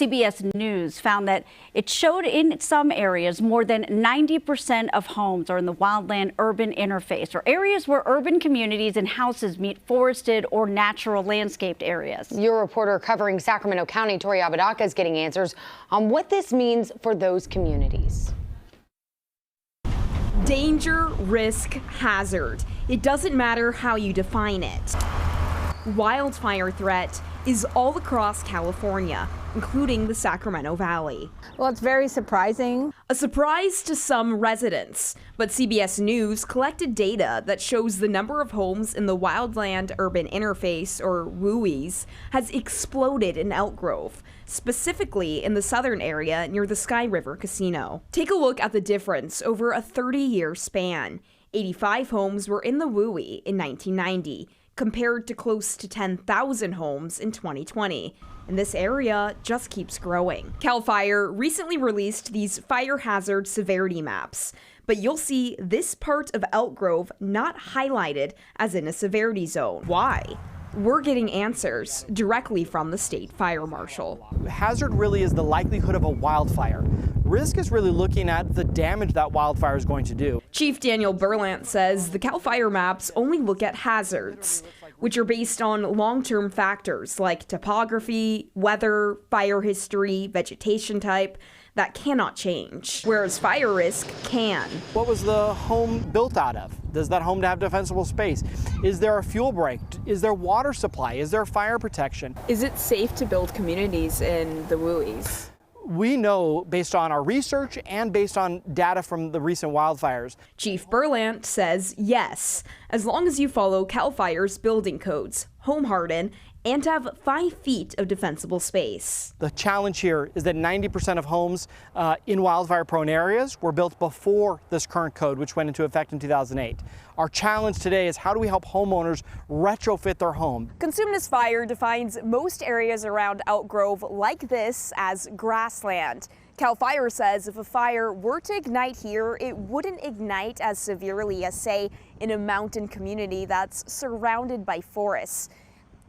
CBS News found that it showed in some areas more than 90% of homes are in the Wildland Urban Interface, or areas where urban communities and houses meet forested or natural landscaped areas. Your reporter covering Sacramento County, Tori Apodaca, is getting answers on what this means for those communities. Danger, risk, hazard. It doesn't matter how you define it. Wildfire threat is all across California, including the Sacramento Valley. Well, it's very surprising. A surprise to some residents, but CBS News collected data that shows the number of homes in the Wildland Urban Interface, or WUIs, has exploded in Elk Grove, specifically in the southern area near the Sky River Casino. Take a look at the difference over a 30-year span. 85 homes were in the WUI in 1990, compared to close to 10,000 homes in 2020. And this area just keeps growing. CAL FIRE recently released these fire hazard severity maps, but you'll see this part of Elk Grove not highlighted as in a severity zone. Why? We're getting answers directly from the state fire marshal. Hazard really is the likelihood of a wildfire. Risk is really looking at the damage that wildfire is going to do. Chief Daniel Berlant says the CAL FIRE maps only look at hazards, which are based on long-term factors like topography, weather, fire history, vegetation type, that cannot change, whereas fire risk can. What was the home built out of? Does that home have defensible space? Is there a fuel break? Is there water supply? Is there fire protection? Is it safe to build communities in the WUIs? We know, based on our research and based on data from the recent wildfires. Chief Berlant says yes, as long as you follow CAL FIRE's building codes, home harden, and have 5 feet of defensible space. The challenge here is that 90% of homes in wildfire-prone areas were built before this current code, which went into effect in 2008. Our challenge today is how do we help homeowners retrofit their home? Consumnes Fire defines most areas around Elk Grove like this as grassland. CAL FIRE says if a fire were to ignite here, it wouldn't ignite as severely as, say, in a mountain community that's surrounded by forests.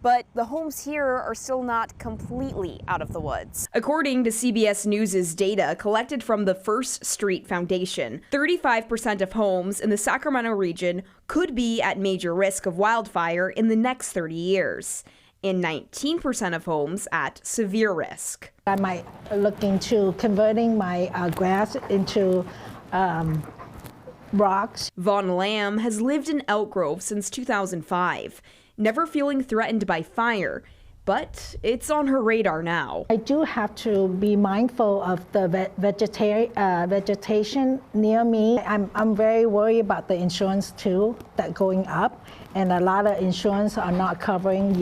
But the homes here are still not completely out of the woods. According to CBS News' data collected from the First Street Foundation, 35% of homes in the Sacramento region could be at major risk of wildfire in the next 30 years, and 19% of homes at severe risk. I might look into converting my grass into rocks. Vaughn Lamb has lived in Elk Grove since 2005. Never feeling threatened by fire, but it's on her radar now. I do have to be mindful of the vegetation near me. I'm very worried about the insurance too, that going up, and a lot of insurance are not covering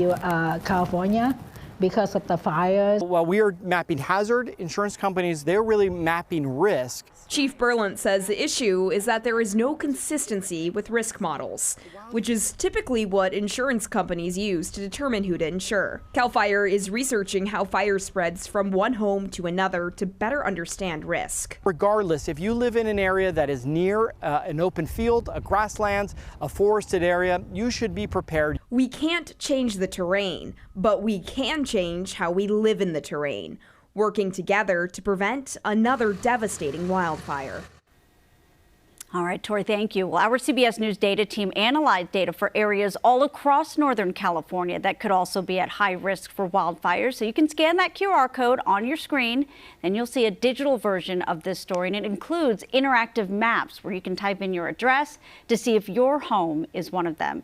California because of the fires. While we are mapping hazard, insurance companies, they're really mapping risk. Chief Berlant says the issue is that there is no consistency with risk models, which is typically what insurance companies use to determine who to insure. CAL FIRE is researching how fire spreads from one home to another to better understand risk. Regardless, if you live in an area that is near an open field, a grasslands, a forested area, you should be prepared. We can't change the terrain, but we can change how we live in the terrain, working together to prevent another devastating wildfire. All right, Tori, thank you. Well, our CBS News data team analyzed data for areas all across Northern California that could also be at high risk for wildfires. So you can scan that QR code on your screen, then you'll see a digital version of this story, and it includes interactive maps where you can type in your address to see if your home is one of them.